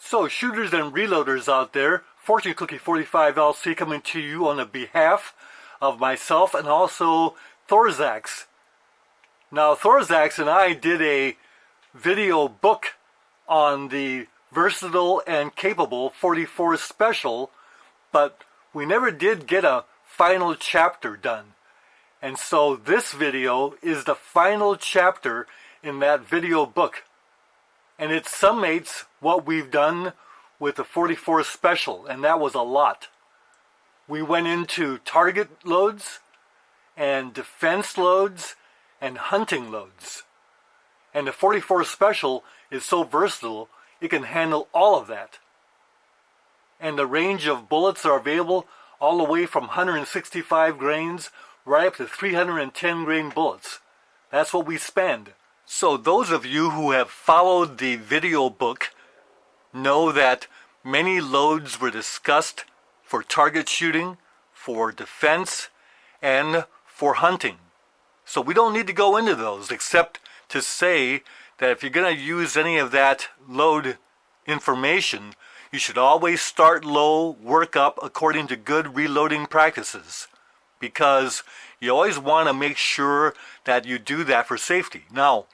So, shooters and reloaders out there, Fortune Cookie 45 LC coming to you on the behalf of myself and also Thorzax. Now, Thorzax and I did a video book on the versatile and capable 44 Special, but we never did get a final chapter done. And so this video is the final chapter in that video book. And it summates what we've done with the 44 Special, and that was a lot. We went into target loads, and defense loads, and hunting loads. And the 44 Special is so versatile, it can handle all of that. And the range of bullets are available all the way from 165 grains right up to 310 grain bullets. That's what we spend. So those of you who have followed the video book know that many loads were discussed for target shooting, for defense, and for hunting. So we don't need to go into those except to say that if you're going to use any of that load information, you should always start low, work up according to good reloading practices, because you always want to make sure that you do that for safety. Now,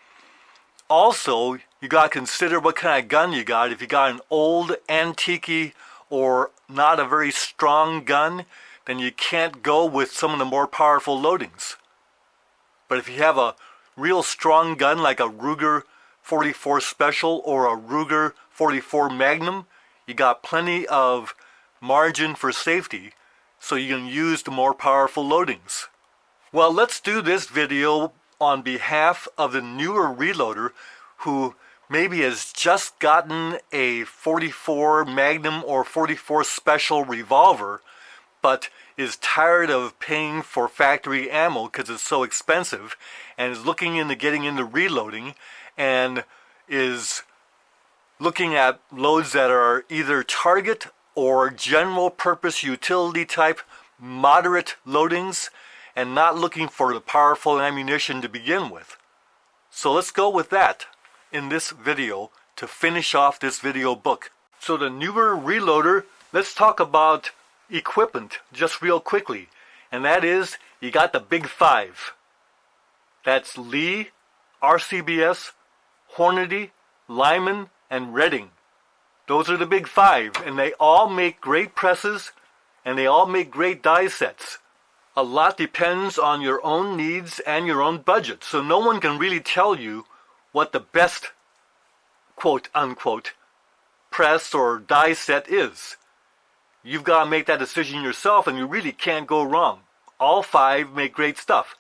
also, you got to consider what kind of gun you got. If you got an old, antique, or not a very strong gun, then you can't go with some of the more powerful loadings. But if you have a real strong gun like a Ruger 44 Special or a Ruger 44 Magnum, you got plenty of margin for safety, so you can use the more powerful loadings. Well, let's do this video on behalf of the newer reloader who maybe has just gotten a 44 Magnum or 44 Special revolver, but is tired of paying for factory ammo because it's so expensive, and is looking into getting into reloading, and is looking at loads that are either target or general purpose utility type moderate loadings, and not looking for the powerful ammunition to begin with. So let's go with that in this video to finish off this video book. So the newer reloader, let's talk about equipment just real quickly. And that is, you got the big five. That's Lee, RCBS, Hornady, Lyman, and Redding. Those are the big five, and they all make great presses, and they all make great die sets. A lot depends on your own needs and your own budget, so no one can really tell you what the best quote-unquote press or die set is. You've got to make that decision yourself, and you really can't go wrong. All five make great stuff.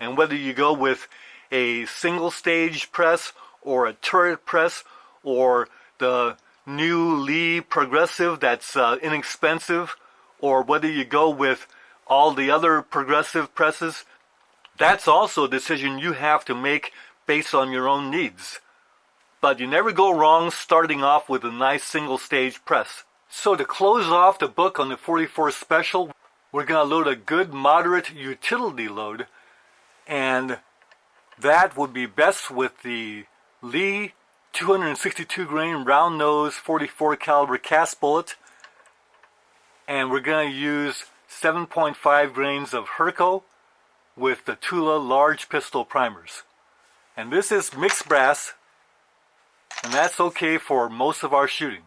And whether you go with a single stage press or a turret press or the new Lee Progressive that's inexpensive, or whether you go with all the other progressive presses, that's also a decision you have to make based on your own needs. But you never go wrong starting off with a nice single stage press. So to close off the book on the 44 Special, we're going to load a good moderate utility load, and that would be best with the Lee 262 grain round nose 44 caliber cast bullet, and we're going to use 7.5 grains of Herco with the Tula large pistol primers. And this is mixed brass, and that's okay for most of our shooting.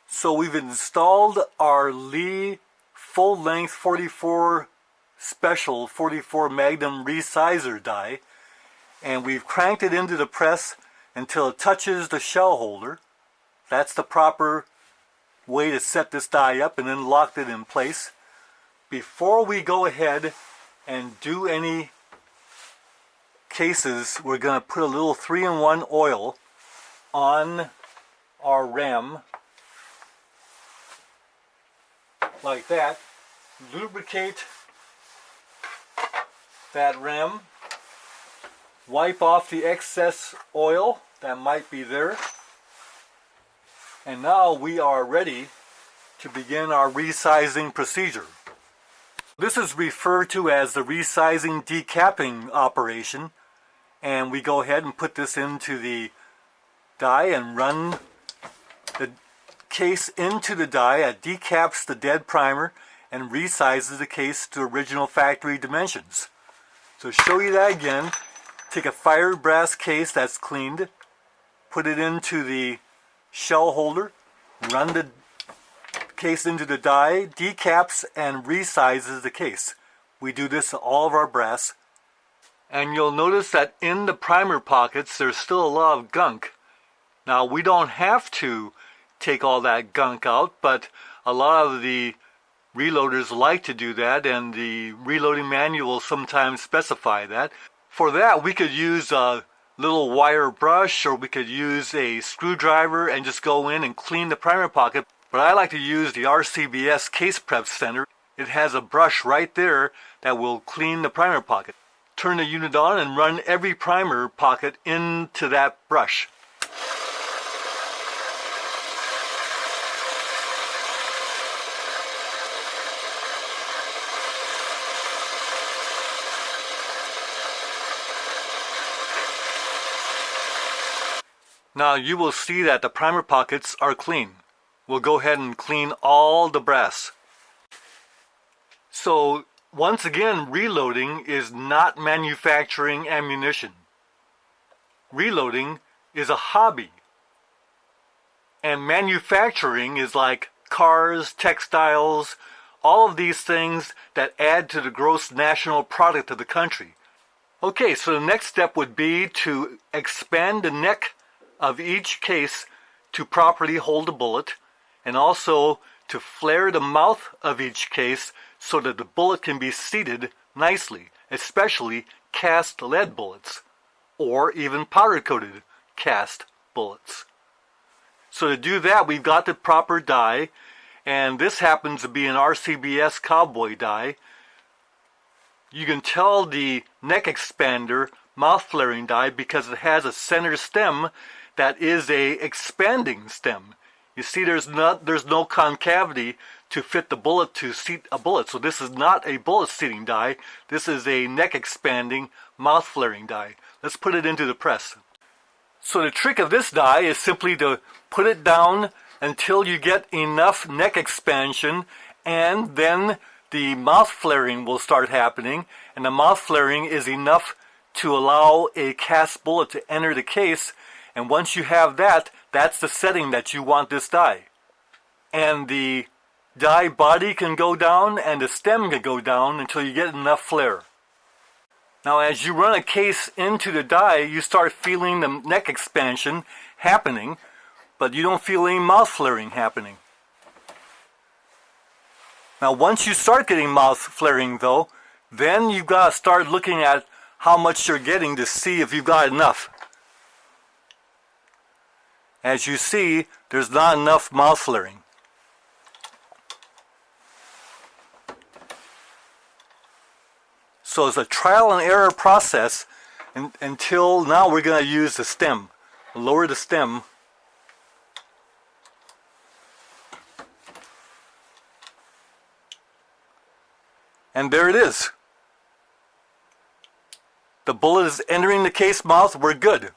So we've installed our Lee full-length 44 Special 44 Magnum resizer die, and we've cranked it into the press until it touches the shell holder. That's the proper way to set this die up, and then locked it in place. Before we go ahead and do any cases, we're going to put a little 3-in-1 oil on our ram like that. Lubricate that ram, wipe off the excess oil that might be there, and now we are ready to begin our resizing procedure. This is referred to as the resizing decapping operation, and we go ahead and put this into the die and run the case into the die, it decaps the dead primer and resizes the case to original factory dimensions. So to show you that again, take a fiberglass case that's cleaned, put it into the shell holder, run the case into the die, decaps and resizes the case. We do this to all of our brass. And you'll notice that in the primer pockets there's still a lot of gunk. Now we don't have to take all that gunk out, but a lot of the reloaders like to do that, and the reloading manual sometimes specify that. For that we could use a little wire brush, or we could use a screwdriver and just go in and clean the primer pocket. But I like to use the RCBS Case Prep Center. It has a brush right there that will clean the primer pocket. Turn the unit on and run every primer pocket into that brush. Now you will see that the primer pockets are clean. We'll go ahead and clean all the brass. So once again, reloading is not manufacturing ammunition. Reloading is a hobby. And manufacturing is like cars, textiles, all of these things that add to the gross national product of the country. Okay, so the next step would be to expand the neck of each case to properly hold the bullet, and also to flare the mouth of each case so that the bullet can be seated nicely, especially cast lead bullets, or even powder-coated cast bullets. So to do that, we've got the proper die, and this happens to be an RCBS cowboy die. You can tell the neck expander mouth flaring die because it has a center stem that is a expanding stem. You see, there's no concavity to fit the bullet to seat a bullet. So this is not a bullet seating die. This is a neck expanding, mouth flaring die. Let's put it into the press. So the trick of this die is simply to put it down until you get enough neck expansion, and then the mouth flaring will start happening, and the mouth flaring is enough to allow a cast bullet to enter the case. And once you have that, that's the setting that you want this die. And the die body can go down and the stem can go down until you get enough flare. Now as you run a case into the die, you start feeling the neck expansion happening, but you don't feel any mouth flaring happening. Now once you start getting mouth flaring though, then you've got to start looking at how much you're getting to see if you've got enough. As you see, there's not enough mouth flaring. So it's a trial and error process until now we're going to use the stem. Lower the stem. And there it is. The bullet is entering the case mouth. We're good.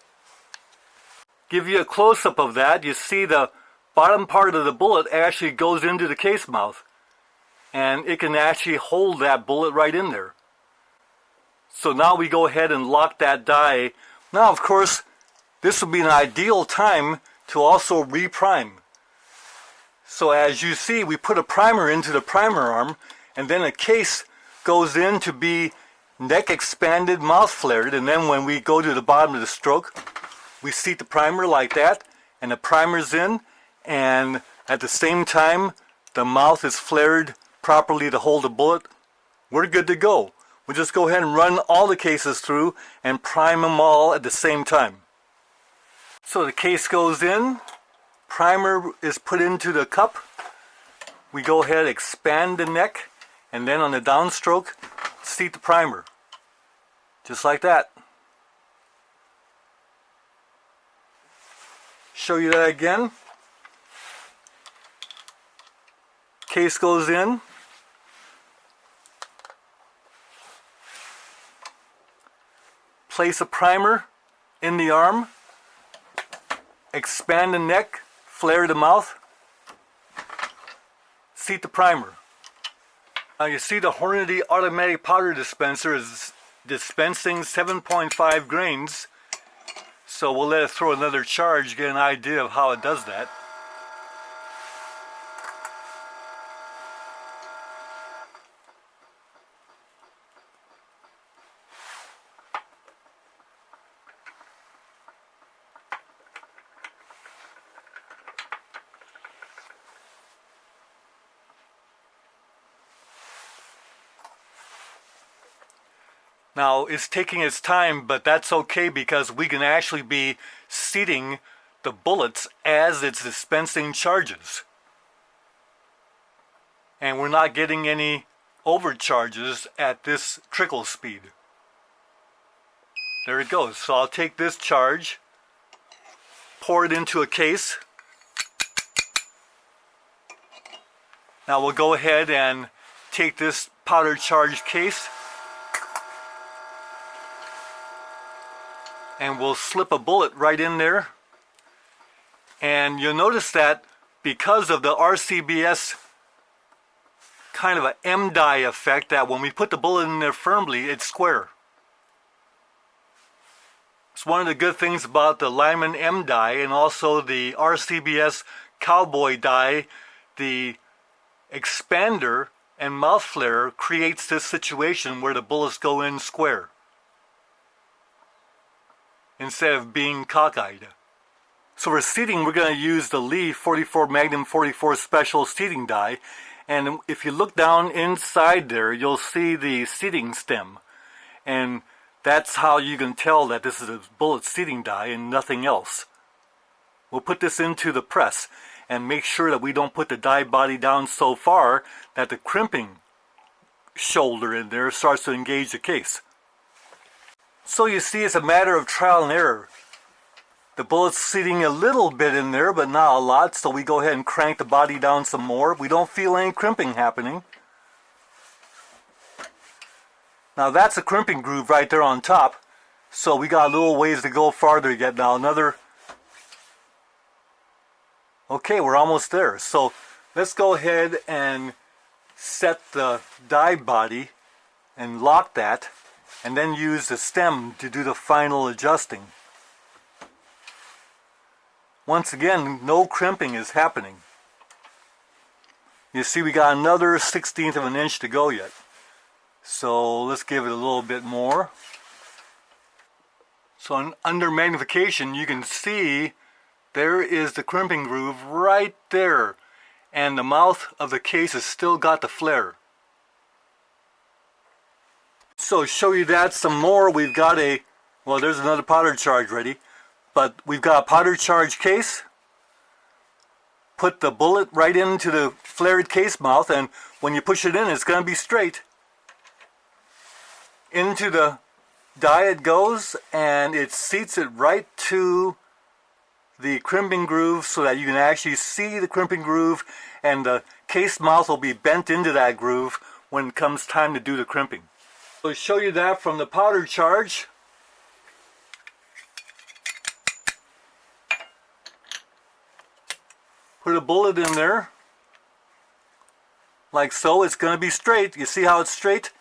Give you a close-up of that. You see the bottom part of the bullet actually goes into the case mouth, and it can actually hold that bullet right in there. So now we go ahead and lock that die. Now of course this would be an ideal time to also reprime. So as you see, we put a primer into the primer arm, and then a case goes in to be neck expanded, mouth flared, and then when we go to the bottom of the stroke, we seat the primer like that, and the primer's in, and at the same time the mouth is flared properly to hold the bullet. We're good to go. We'll just go ahead and run all the cases through and prime them all at the same time. So the case goes in, primer is put into the cup, we go ahead, expand the neck, and then on the downstroke, seat the primer. Just like that. Show you that again. Case goes in. Place a primer in the arm. Expand the neck, flare the mouth, seat the primer. Now you see the Hornady automatic powder dispenser is dispensing 7.5 grains. So we'll let it throw another charge, get an idea of how it does that. Now it's taking its time, but that's okay because we can actually be seating the bullets as it's dispensing charges. And we're not getting any overcharges at this trickle speed. There it goes. So I'll take this charge, pour it into a case. Now we'll go ahead and take this powder charge case and we'll slip a bullet right in there. And you'll notice that because of the RCBS kind of an M-die effect, that when we put the bullet in there firmly, it's square. It's one of the good things about the Lyman M-die and also the RCBS cowboy die. The expander and mouth flare creates this situation where the bullets go in square instead of being cockeyed. So for seating, we're going to use the Lee 44 Magnum 44 Special seating die. And if you look down inside there, you'll see the seating stem. And that's how you can tell that this is a bullet seating die and nothing else. We'll put this into the press and make sure that we don't put the die body down so far that the crimping shoulder in there starts to engage the case. So you see, it's a matter of trial and error. The bullet's seating a little bit in there, but not a lot, so we go ahead and crank the body down some more. We don't feel any crimping happening. Now that's a crimping groove right there on top, so we got a little ways to go farther yet. Now another... Okay, we're almost there. So let's go ahead and set the die body and lock that, and then use the stem to do the final adjusting. Once again, no crimping is happening. You see, we got another 1/16 of an inch to go yet. So let's give it a little bit more. So under magnification, you can see there is the crimping groove right there. And the mouth of the case has still got the flare. So show you that some more, we've got a, well, there's another powder charge ready, but we've got a powder charge case. Put the bullet right into the flared case mouth, and when you push it in, it's going to be straight. Into the die it goes, and it seats it right to the crimping groove so that you can actually see the crimping groove, and the case mouth will be bent into that groove when it comes time to do the crimping. So to show you that from the powder charge, put a bullet in there, like so. It's going to be straight. You see how it's straight?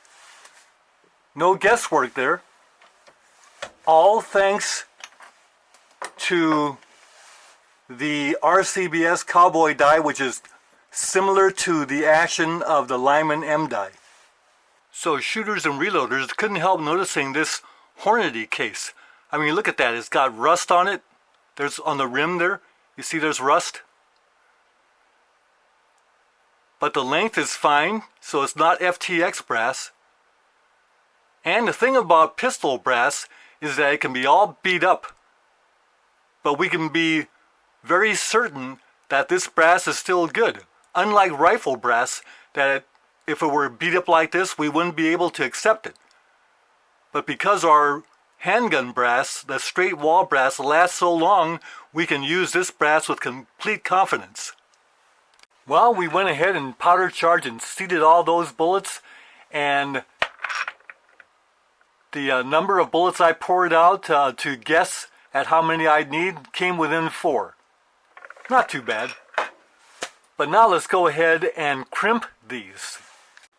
No guesswork there. All thanks to the RCBS cowboy die, which is similar to the action of the Lyman M die. So shooters and reloaders couldn't help noticing this Hornady case. I mean, look at that. It's got rust on it. There's on the rim there. You see there's rust. But the length is fine, so it's not FTX brass. And the thing about pistol brass is that it can be all beat up. But we can be very certain that this brass is still good. Unlike rifle brass, that if it were beat up like this, we wouldn't be able to accept it. But because our handgun brass, the straight wall brass, lasts so long, we can use this brass with complete confidence. Well, we went ahead and powder charged and seated all those bullets, and the number of bullets I poured out to guess at how many I'd need came within 4. Not too bad. But now let's go ahead and crimp these.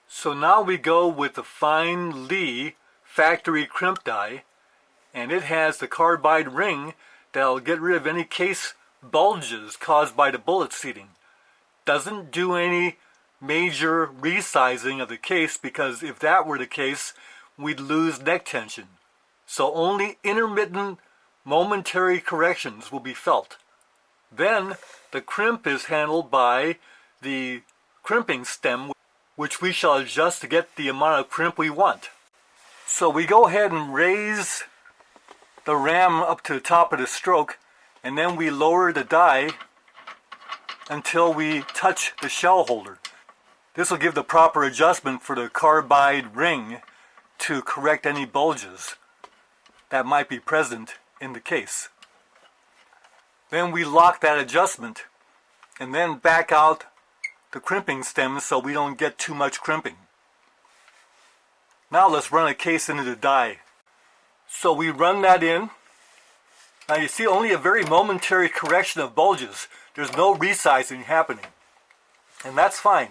So now we go with the fine Lee factory crimp die, and it has the carbide ring that'll get rid of any case bulges caused by the bullet seating. Doesn't do any major resizing of the case, because if that were the case, we'd lose neck tension. So only intermittent momentary corrections will be felt. Then the crimp is handled by the crimping stem, which we shall adjust to get the amount of crimp we want. So we go ahead and raise the ram up to the top of the stroke, and then we lower the die until we touch the shell holder. This will give the proper adjustment for the carbide ring to correct any bulges that might be present in the case. Then we lock that adjustment and then back out the crimping stem so we don't get too much crimping. Now let's run a case into the die. So we run that in. Now you see only a very momentary correction of bulges. There's no resizing happening. And that's fine.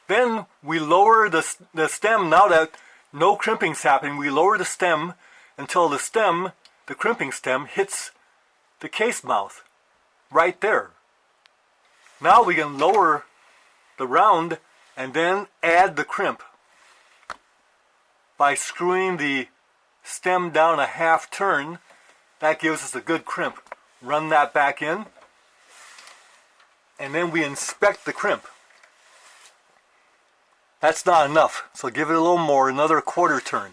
Then we lower the stem. Now that no crimping's happening, we lower the stem until the crimping stem, hits the case mouth right there. Now we can lower the round and then add the crimp by screwing the stem down a half turn. That gives us a good crimp. Run that back in, and then we inspect the crimp. That's not enough, so give it a little more, another quarter turn.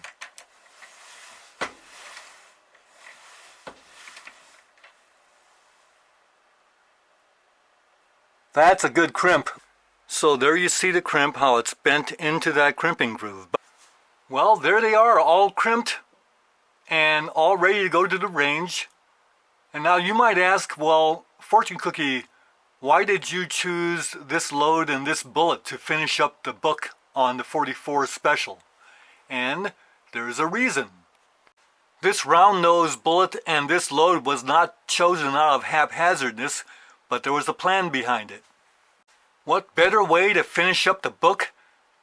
That's a good crimp. So there you see the crimp, how it's bent into that crimping groove. Well, there they are, all crimped and all ready to go to the range. And now you might ask, well, Fortune Cookie, why did you choose this load and this bullet to finish up the book on the 44 Special? And there's a reason. This round nose bullet and this load was not chosen out of haphazardness, but there was a plan behind it. What better way to finish up the book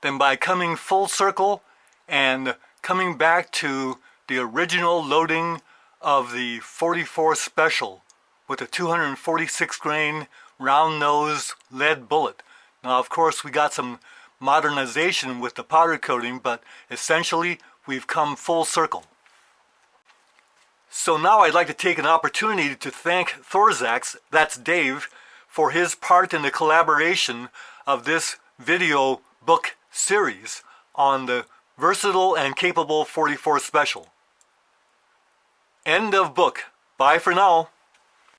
than by coming full circle and coming back to the original loading of the 44 Special with a 246 grain round nose lead bullet. Now of course we got some modernization with the powder coating, but essentially we've come full circle. So now I'd like to take an opportunity to thank Thorzax, that's Dave, for his part in the collaboration of this video book series on the versatile and capable 44 Special. End of book. Bye for now.